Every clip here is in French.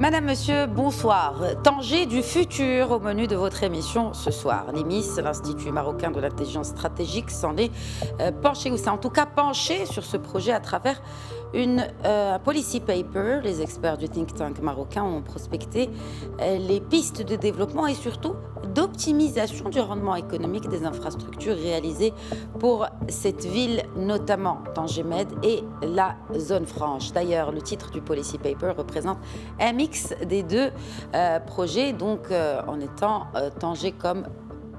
Madame, Monsieur, bonsoir. Tanger du futur au menu de votre émission ce soir. L'IMIS, l'Institut marocain de l'intelligence stratégique, s'en est penché, ou s'est en tout cas penché sur ce projet à travers une policy paper. Les experts du think tank marocain ont prospecté les pistes de développement et surtout d'optimisation du rendement économique des infrastructures réalisées pour cette ville, notamment Tanger-Med et la zone franche. D'ailleurs, le titre du policy paper représente un mix des deux projets, donc en étant Tanger comme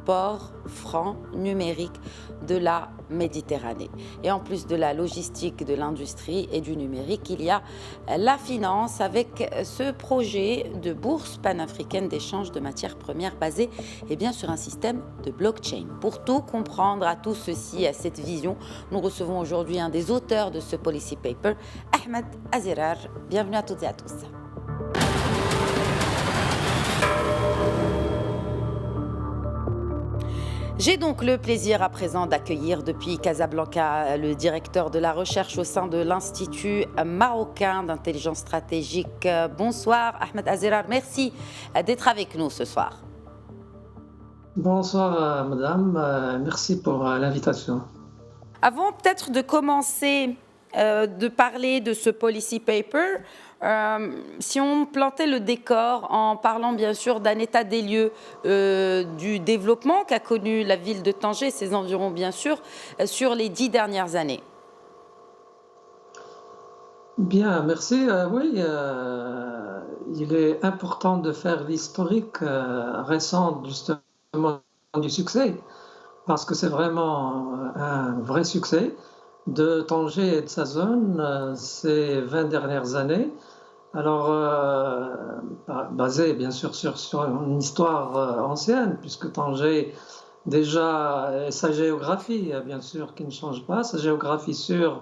port franc numérique de la Méditerranée. Et en plus de la logistique, de l'industrie et du numérique, il y a la finance avec ce projet de bourse panafricaine d'échange de matières premières basée sur un système de blockchain. Pour tout comprendre à tout ceci, à cette vision, nous recevons aujourd'hui un des auteurs de ce policy paper, Ahmed Azirar. Bienvenue à toutes et à tous. J'ai donc le plaisir à présent d'accueillir depuis Casablanca le directeur de la recherche au sein de l'Institut marocain d'intelligence stratégique. Bonsoir Ahmed Azirar, merci d'être avec nous ce soir. Bonsoir madame, merci pour l'invitation. Avant peut-être de commencer de parler de ce policy paper, si on plantait le décor en parlant bien sûr d'un état des lieux du développement qu'a connu la ville de Tanger et ses environs bien sûr sur les 10 dernières années. Bien, merci. Oui, il est important de faire l'historique récent justement du succès, parce que c'est vraiment un vrai succès de Tanger et de sa zone ces 20 dernières années. Alors, basé bien sûr sur une histoire ancienne, puisque Tanger, déjà, sa géographie, bien sûr, qui ne change pas, sa géographie sur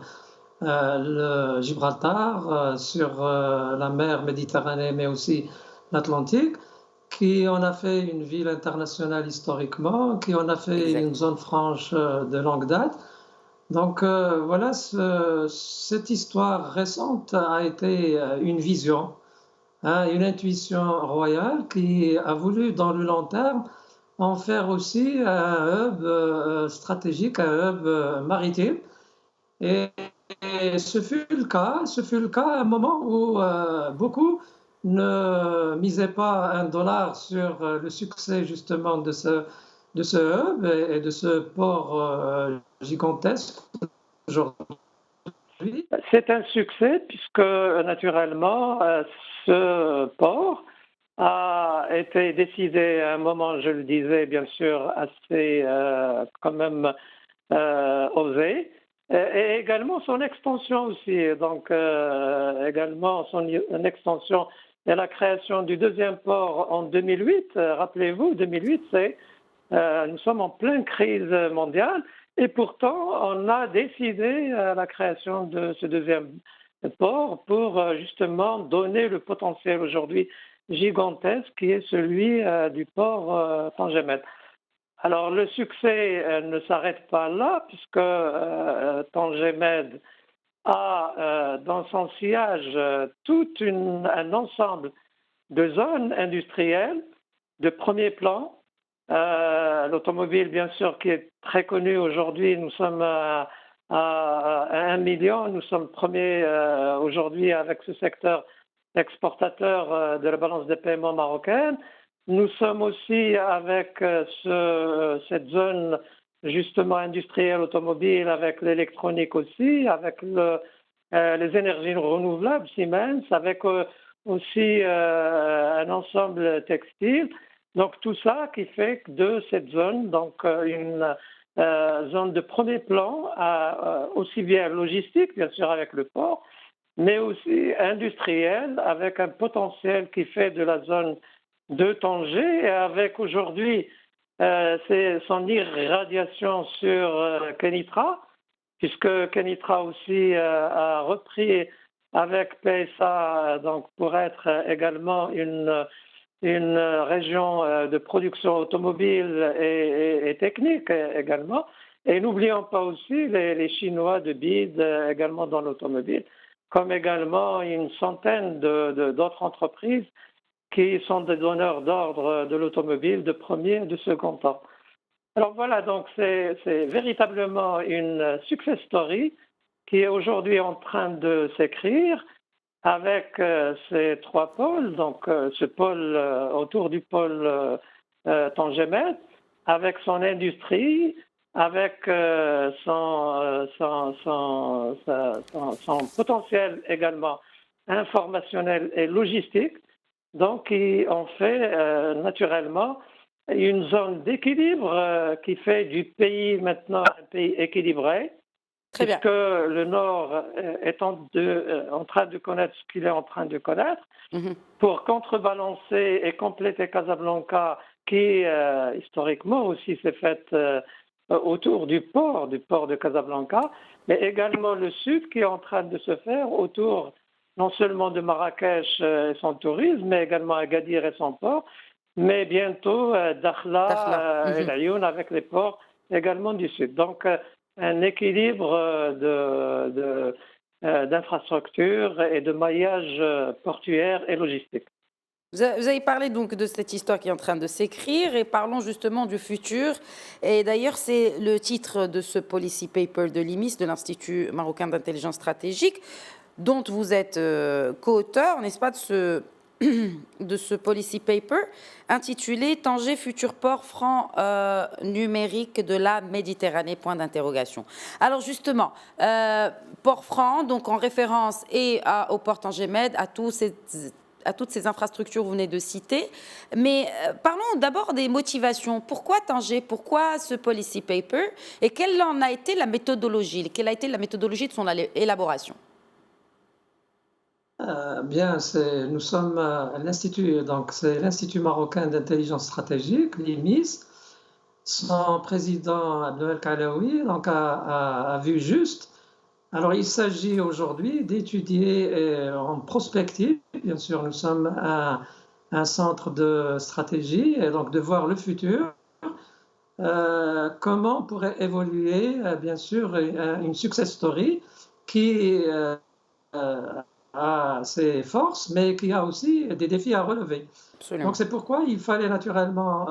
le Gibraltar, sur la mer Méditerranée, mais aussi l'Atlantique, qui en a fait une ville internationale historiquement, qui en a fait une zone franche de longue date. Donc voilà, cette histoire récente a été une vision, une intuition royale qui a voulu, dans le long terme, en faire aussi un hub stratégique, un hub maritime. Et ce fut le cas à un moment où beaucoup ne misaient pas $1 sur le succès justement de ce hub et de ce port gigantesque aujourd'hui. C'est un succès puisque naturellement ce port a été décidé à un moment, je le disais bien sûr, assez quand même osé, et également son extension aussi, donc également son extension et la création du deuxième port en 2008. Rappelez-vous, 2008, nous sommes en pleine crise mondiale et pourtant on a décidé la création de ce deuxième port pour justement donner le potentiel aujourd'hui gigantesque qui est celui du port Tanger-Med. Alors le succès ne s'arrête pas là puisque Tanger-Med a dans son sillage tout un ensemble de zones industrielles de premier plan. L'automobile, bien sûr, qui est très connue aujourd'hui, nous sommes à 1 million, nous sommes premiers aujourd'hui avec ce secteur exportateur de la balance des paiements marocaine. Nous sommes aussi avec cette zone justement industrielle automobile, avec l'électronique aussi, avec les énergies renouvelables, Siemens, avec aussi un ensemble textile. Donc tout ça qui fait que de cette zone, donc une zone de premier plan, aussi bien logistique, bien sûr avec le port, mais aussi industrielle, avec un potentiel qui fait de la zone de Tanger, et avec aujourd'hui son irradiation sur Kenitra, puisque Kenitra aussi a repris avec PSA donc pour être également une région de production automobile et technique également. Et n'oublions pas aussi les Chinois de BID également dans l'automobile. comme également une centaine d'autres entreprises qui sont des donneurs d'ordre de l'automobile de premier et de second temps. Alors voilà, donc c'est véritablement une success story qui est aujourd'hui en train de s'écrire avec ces trois pôles, donc ce pôle autour du pôle Tangemet, avec son industrie, avec son potentiel également informationnel et logistique. Donc, on fait naturellement une zone d'équilibre qui fait du pays maintenant un pays équilibré, Très bien. puisque le Nord est en train de connaître ce qu'il est en train de connaître, pour contrebalancer et compléter Casablanca, qui historiquement aussi s'est faite autour du port de Casablanca, mais également le Sud qui est en train de se faire autour non seulement de Marrakech et son tourisme, mais également Agadir et son port, mais bientôt Dakhla et Laayoune avec les ports également du Sud. Donc, un équilibre d'infrastructures et de maillage portuaire et logistique. Vous avez parlé donc de cette histoire qui est en train de s'écrire et parlons justement du futur. Et d'ailleurs, c'est le titre de ce policy paper de l'IMIS, de l'Institut marocain d'intelligence stratégique, dont vous êtes co-auteur, n'est-ce pas, de ce policy paper intitulé Tanger, futur port franc numérique de la Méditerranée, point d'interrogation. Alors justement, port franc, donc en référence au port Tangemed, à toutes ces infrastructures que vous venez de citer. Mais parlons d'abord des motivations. Pourquoi Tanger? Pourquoi ce policy paper? Et quelle en a été la méthodologie? Quelle a été la méthodologie de son élaboration? Bien, nous sommes à l'Institut, donc c'est l'Institut marocain d'intelligence stratégique, l'IMIS. Son président Abdel Kalaoui donc a vu juste. Alors, il s'agit aujourd'hui d'étudier en prospective, bien sûr, nous sommes un centre de stratégie, et donc de voir le futur, comment pourrait évoluer, bien sûr, une success story qui a ses forces, mais qui a aussi des défis à relever. Absolument. Donc, c'est pourquoi il fallait naturellement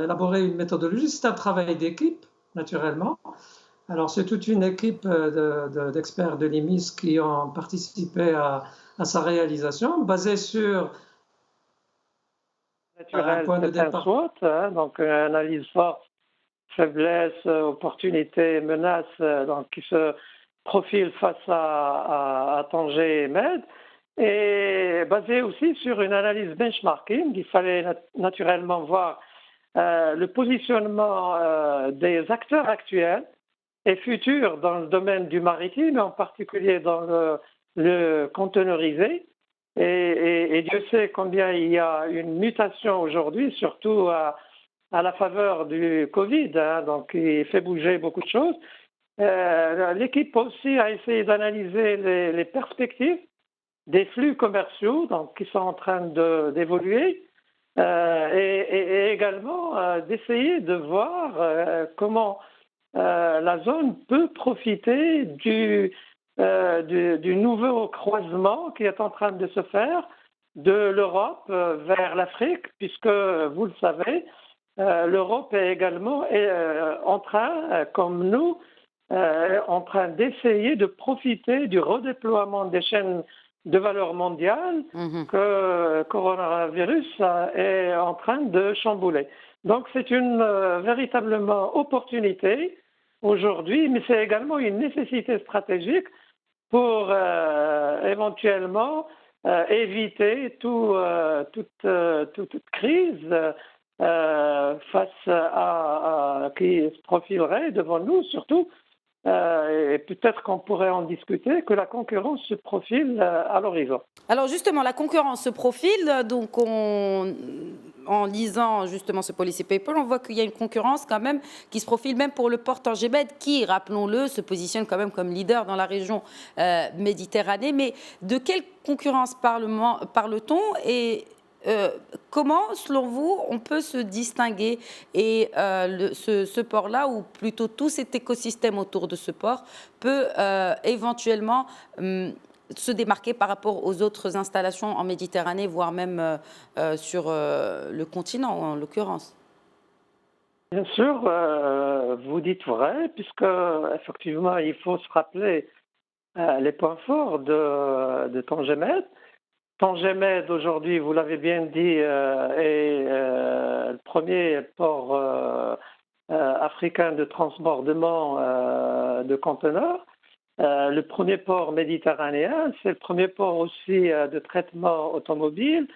élaborer une méthodologie. C'est un travail d'équipe, naturellement. Alors, c'est toute une équipe d'experts de l'IMIS qui ont participé à sa réalisation, basée sur un point de départ. SWOT, donc analyse force, faiblesse, opportunité, menace, donc qui se profile face à Tanger et Med, et basée aussi sur une analyse benchmarking. Il fallait naturellement voir le positionnement des acteurs actuels et futurs dans le domaine du maritime, en particulier dans le conteneurisé. Et Dieu sait combien il y a une mutation aujourd'hui, surtout à la faveur du Covid, donc qui fait bouger beaucoup de choses. L'équipe aussi a essayé d'analyser les perspectives des flux commerciaux donc, qui sont en train d'évoluer et également d'essayer de voir comment la zone peut profiter du nouveau croisement qui est en train de se faire de l'Europe vers l'Afrique, puisque, vous le savez, l'Europe est également en train, comme nous, en train d'essayer de profiter du redéploiement des chaînes de valeur mondiale que le coronavirus est en train de chambouler. Donc c'est une véritablement opportunité aujourd'hui, mais c'est également une nécessité stratégique pour éventuellement éviter toute crise face à qui se profilerait devant nous, surtout. Et peut-être qu'on pourrait en discuter, que la concurrence se profile à l'horizon. Alors justement, la concurrence se profile, donc en lisant justement ce policy paper, on voit qu'il y a une concurrence quand même qui se profile même pour le port Tangemed qui, rappelons-le, se positionne quand même comme leader dans la région Méditerranée. Mais de quelle concurrence parle-t-on et comment, selon vous, on peut se distinguer et ce port-là, ou plutôt tout cet écosystème autour de ce port, peut éventuellement se démarquer par rapport aux autres installations en Méditerranée, voire même sur le continent en l'occurrence. Bien sûr, vous dites vrai, puisque effectivement, il faut se rappeler les points forts de Tangemed. Tangemed, aujourd'hui, vous l'avez bien dit, est le premier port africain de transbordement de conteneurs. Le premier port méditerranéen, c'est le premier port aussi de traitement automobile.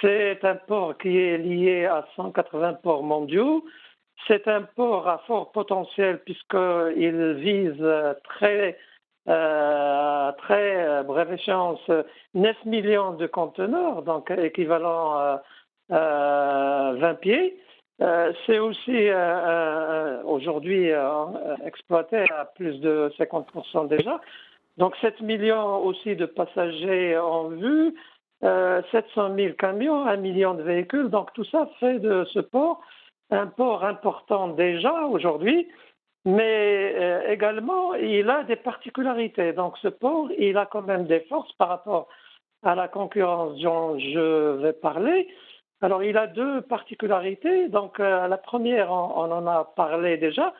C'est un port qui est lié à 180 ports mondiaux. C'est un port à fort potentiel puisqu'il vise très brève échéance 9 millions de conteneurs, donc équivalent 20 pieds. C'est aussi aujourd'hui exploité à plus de 50% déjà. Donc 7 millions aussi de passagers en vue, 700 000 camions, 1 million de véhicules. Donc tout ça fait de ce port un port important déjà aujourd'hui, mais également il a des particularités. Donc ce port, il a quand même des forces par rapport à la concurrence dont je vais parler. Alors il a deux particularités. Donc la première, on en a parlé déjà,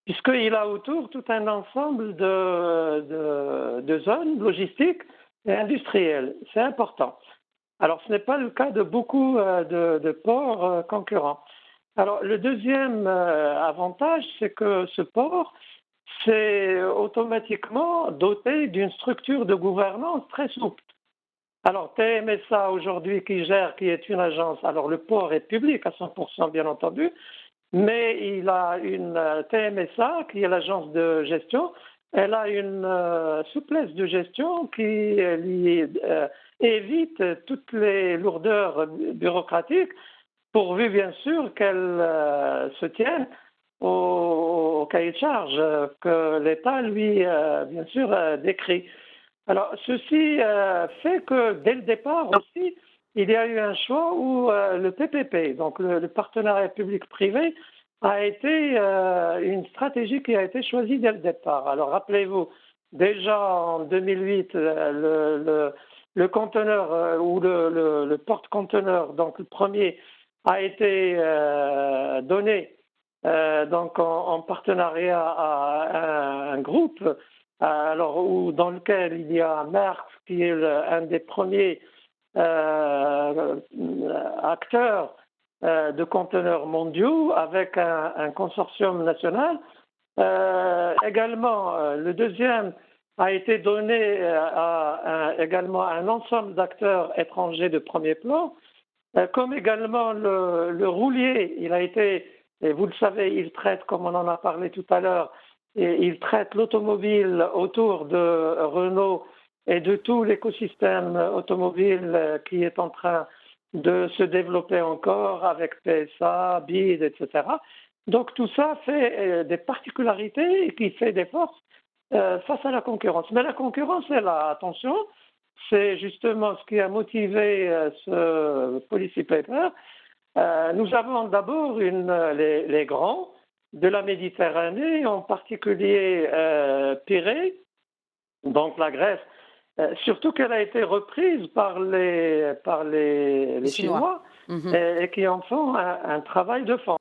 puisqu'il a autour tout un ensemble de zones logistiques et industrielles. C'est important. Alors ce n'est pas le cas de beaucoup de ports concurrents. Alors, le deuxième avantage, c'est que ce port, c'est automatiquement doté d'une structure de gouvernance très souple. Alors, TMSA aujourd'hui qui est une agence, alors le port est public à 100% bien entendu, mais il a une TMSA qui est l'agence de gestion, elle a une souplesse de gestion qui évite toutes les lourdeurs bureaucratiques, pourvu bien sûr qu'elle se tienne au cahier de charge que l'État, lui, bien sûr, décrit. Alors, ceci fait que dès le départ aussi, il y a eu un choix où le PPP, donc le partenariat public-privé, a été une stratégie qui a été choisie dès le départ. Alors, rappelez-vous, déjà en 2008, le conteneur ou le porte-conteneur, donc le premier, a été donné donc en partenariat à un groupe dans lequel il y a Maersk qui est un des premiers acteurs de conteneurs mondiaux avec un consortium national. Également, le deuxième a été donné également à un ensemble d'acteurs étrangers de premier plan. Comme également le roulier, il a été, et vous le savez, il traite, comme on en a parlé tout à l'heure, et il traite l'automobile autour de Renault et de tout l'écosystème automobile qui est en train de se développer encore avec PSA, BID, etc. Donc tout ça fait des particularités et qui fait des forces face à la concurrence. Mais la concurrence est là, attention. C'est justement ce qui a motivé ce policy paper. Nous avons d'abord les grands de la Méditerranée, en particulier Pirée, donc la Grèce, surtout qu'elle a été reprise par les Chinois et qui en font un travail de fond.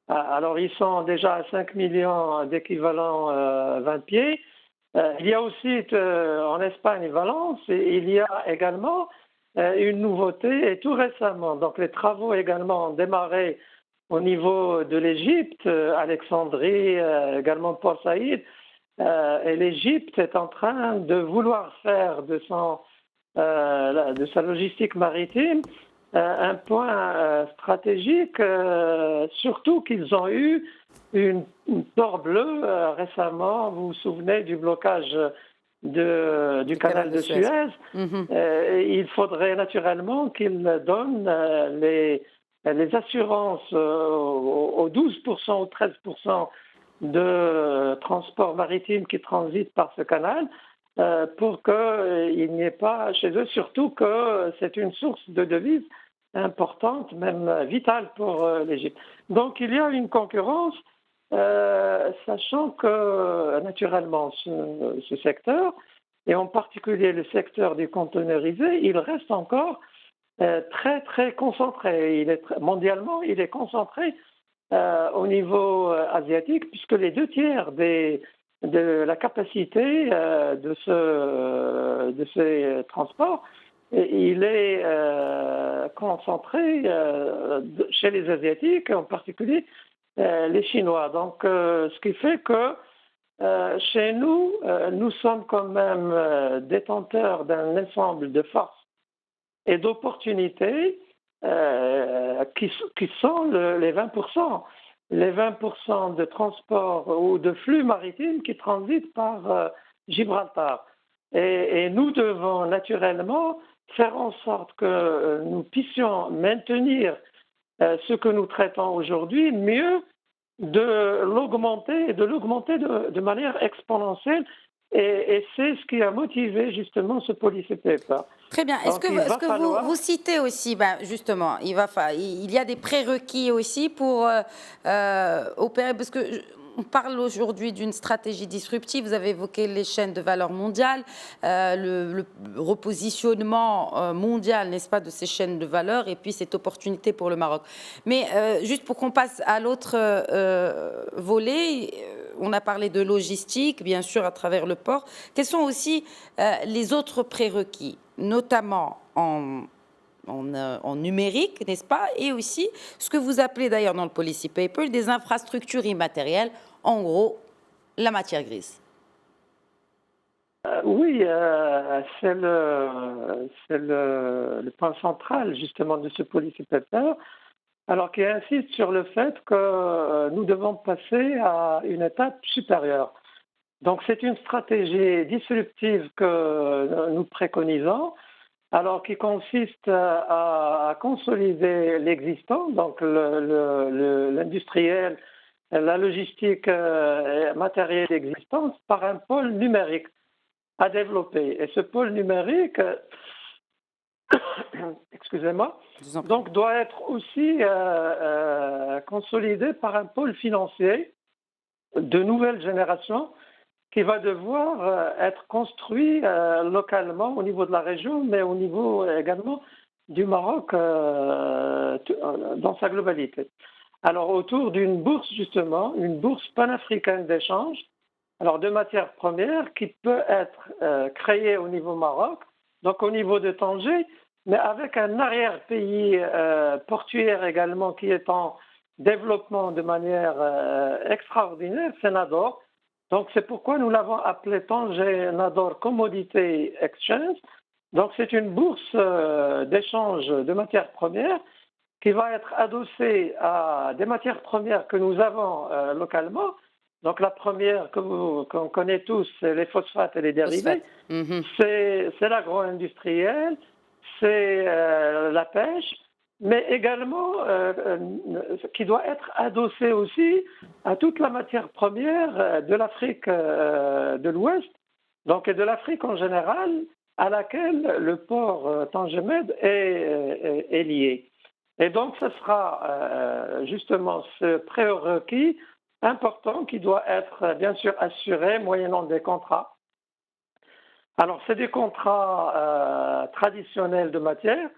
Alors ils sont déjà à 5 millions d'équivalents 20 pieds. Il y a aussi en Espagne, Valence, et il y a également une nouveauté, et tout récemment. Donc les travaux également ont démarré au niveau de l'Égypte, Alexandrie, également Port Saïd, et l'Égypte est en train de vouloir faire de sa logistique maritime un point stratégique, surtout qu'ils ont eu une peur bleue récemment. Vous vous souvenez du blocage du canal de Suez. Il faudrait naturellement qu'ils donnent les assurances aux 12% ou 13% de transport maritime qui transite par ce canal pour qu'il n'y ait pas chez eux, surtout que c'est une source de devises importante, même vitale pour l'Égypte. Donc il y a une concurrence, sachant que naturellement ce secteur et en particulier le secteur du conteneurisé, il reste encore très très concentré. Mondialement, il est concentré au niveau asiatique, puisque les 2 tiers de la capacité de ces transports, il est concentré chez les Asiatiques, en particulier les Chinois. Donc, ce qui fait que chez nous, nous sommes quand même détenteurs d'un ensemble de forces et d'opportunités qui sont les 20%. Les 20% de transport ou de flux maritimes qui transitent par Gibraltar. Et nous devons naturellement faire en sorte que nous puissions maintenir ce que nous traitons aujourd'hui, mieux de l'augmenter de manière exponentielle. Et c'est ce qui a motivé justement ce policy paper. Très bien. Est-ce que vous citez aussi, justement, il y a des prérequis aussi pour opérer, parce que on parle aujourd'hui d'une stratégie disruptive. Vous avez évoqué les chaînes de valeur mondiales, le repositionnement mondial, n'est-ce pas, de ces chaînes de valeur, et puis cette opportunité pour le Maroc. Mais juste pour qu'on passe à l'autre volet, on a parlé de logistique, bien sûr, à travers le port. Quels sont aussi les autres prérequis, notamment en numérique, n'est-ce pas, et aussi ce que vous appelez d'ailleurs dans le policy paper des infrastructures immatérielles, en gros, la matière grise. Oui, c'est le point central justement de ce policy paper, alors qui insiste sur le fait que nous devons passer à une étape supérieure. Donc c'est une stratégie disruptive que nous préconisons, alors qui consiste à consolider l'existant, donc l'industriel, la logistique matérielle existante, par un pôle numérique à développer. Et ce pôle numérique, excusez-moi, donc doit être aussi consolidé par un pôle financier de nouvelle génération qui va devoir être construit localement au niveau de la région, mais au niveau également du Maroc dans sa globalité. Alors autour d'une bourse justement, une bourse panafricaine d'échange, alors de matières premières qui peut être créée au niveau Maroc, donc au niveau de Tanger, mais avec un arrière-pays portuaire également qui est en développement de manière extraordinaire, c'est Nador. Donc c'est pourquoi nous l'avons appelé Tanger Nador Commodity Exchange. Donc c'est une bourse d'échange de matières premières qui va être adossée à des matières premières que nous avons localement. Donc la première qu'on connaît tous, c'est les phosphates et les dérivés. C'est l'agro-industriel, c'est la pêche, mais également qui doit être adossé aussi à toute la matière première de l'Afrique de l'Ouest, donc et de l'Afrique en général, à laquelle le port Tangemed est lié. Et donc ce sera justement ce prérequis important qui doit être bien sûr assuré moyennant des contrats. Alors c'est des contrats traditionnels de matière,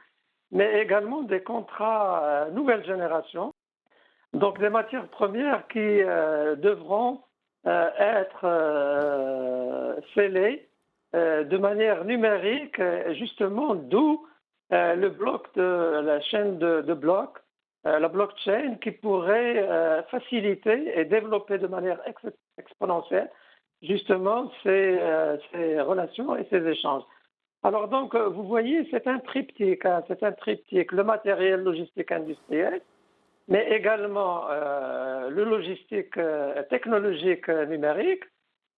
mais également des contrats nouvelle génération, donc des matières premières qui devront être scellées de manière numérique, justement d'où le bloc de la chaîne de blocs, la blockchain qui pourrait faciliter et développer de manière exponentielle justement ces relations et ces échanges. Alors donc, vous voyez, c'est un triptyque, le matériel logistique industriel, mais également le logistique technologique numérique,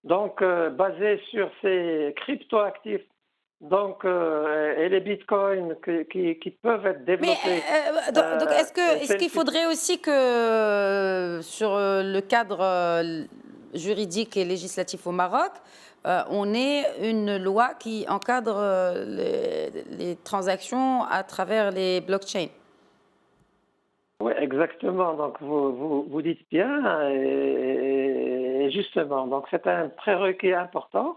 donc basé sur ces cryptoactifs, donc et les bitcoins qui peuvent être développés. Mais donc est-ce qu'il faudrait aussi que sur le cadre juridique et législatif au Maroc, on ait une loi qui encadre les transactions à travers les blockchains? Oui, exactement. Donc, vous dites bien, et justement, donc c'est un prérequis important.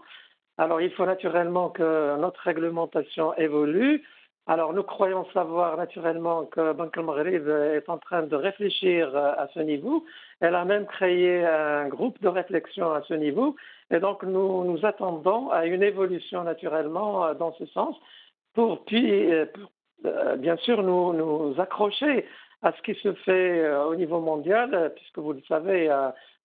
Alors, il faut naturellement que notre réglementation évolue. Alors, nous croyons savoir naturellement que Banque al-Maghrib est en train de réfléchir à ce niveau. Elle a même créé un groupe de réflexion à ce niveau. Et donc, nous attendons à une évolution naturellement dans ce sens pour bien sûr nous accrocher à ce qui se fait au niveau mondial, puisque vous le savez,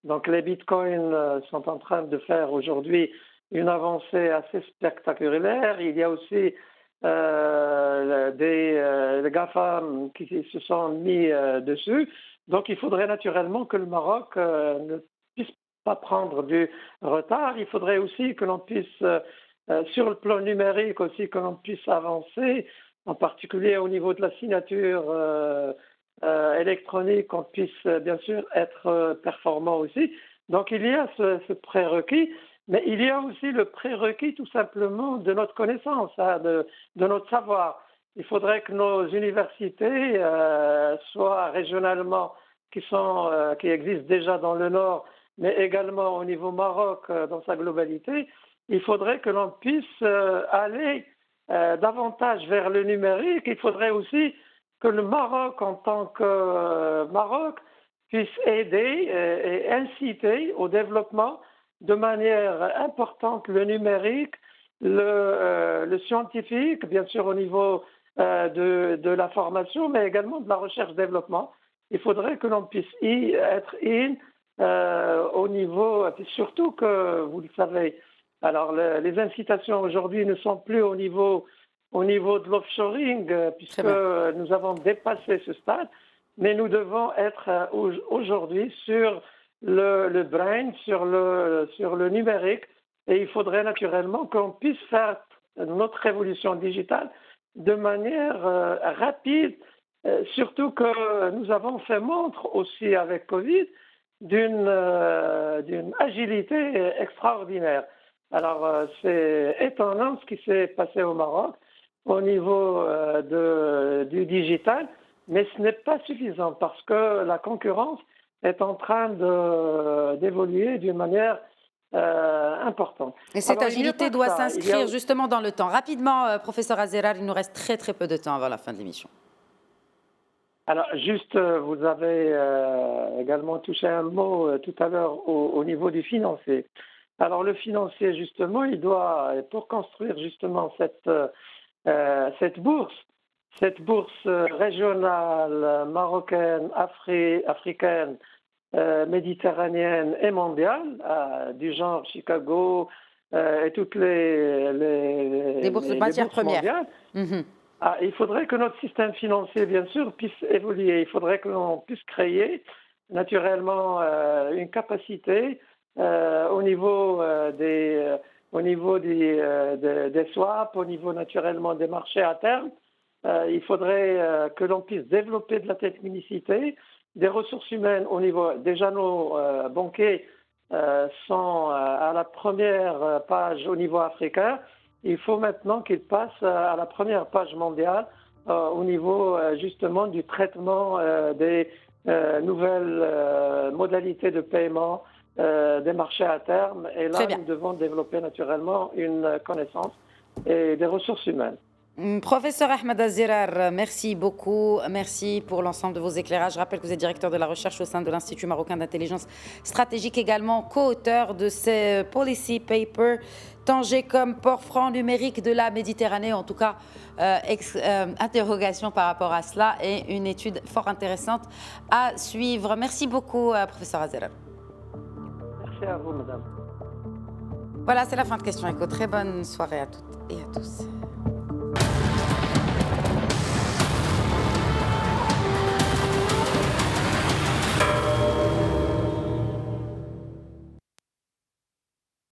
donc les bitcoins sont en train de faire aujourd'hui une avancée assez spectaculaire. Il y a aussi des GAFAM qui se sont mis dessus. Donc il faudrait naturellement que le Maroc ne puisse pas prendre du retard. Il faudrait aussi que l'on puisse, sur le plan numérique aussi, que l'on puisse avancer, en particulier au niveau de la signature électronique, qu'on puisse bien sûr être performant aussi. Donc il y a ce prérequis. Mais il y a aussi le prérequis tout simplement de notre connaissance, de notre savoir. Il faudrait que nos universités soient régionalement, qui existent déjà dans le Nord, mais également au niveau Maroc dans sa globalité. Il faudrait que l'on puisse aller davantage vers le numérique. Il faudrait aussi que le Maroc, en tant que Maroc, puisse aider et inciter au développement de manière importante le numérique, le scientifique, bien sûr au niveau de la formation, mais également de la recherche-développement. Il faudrait que l'on puisse y être au niveau, surtout que, vous le savez, alors les incitations aujourd'hui ne sont plus au niveau de l'offshoring, puisque nous avons dépassé ce stade, mais nous devons être aujourd'hui sur le brain, sur le numérique, et il faudrait naturellement qu'on puisse faire notre révolution digitale de manière rapide, surtout que nous avons fait montre aussi avec Covid d'une agilité extraordinaire. Alors c'est étonnant ce qui s'est passé au Maroc au niveau du digital, mais ce n'est pas suffisant parce que la concurrence est en train d'évoluer d'une manière importante. Et cette agilité doit ça. s'inscrire justement dans le temps. Rapidement, professeur Azzerar, il nous reste très très peu de temps avant la fin de l'émission. Alors, juste, vous avez également touché un mot tout à l'heure au niveau du financier. Alors, le financier, justement, il doit, pour construire justement cette bourse régionale, marocaine, africaine, méditerranéenne et mondiale, du genre Chicago et toutes les bourses de matières premières. Il faudrait que notre système financier, bien sûr, puisse évoluer. Il faudrait que l'on puisse créer naturellement une capacité au niveau des swaps, au niveau naturellement des marchés à terme. Il faudrait que l'on puisse développer de la technicité, des ressources humaines au niveau. Déjà, nos banquiers sont à la première page au niveau africain. Il faut maintenant qu'ils passent à la première page mondiale au niveau justement du traitement des nouvelles modalités de paiement des marchés à terme. Et là, nous devons développer naturellement une connaissance et des ressources humaines. Professeur Ahmed Azzerar, merci beaucoup. Merci pour l'ensemble de vos éclairages. Je rappelle que vous êtes directeur de la recherche au sein de l'Institut marocain d'intelligence stratégique, également co-auteur de ces policy papers, Tanger comme port franc numérique de la Méditerranée. En tout cas, interrogation par rapport à cela et une étude fort intéressante à suivre. Merci beaucoup, professeur Azzerar. Merci à vous, madame. Voilà, c'est la fin de Question Écho. Très bonne soirée à toutes et à tous.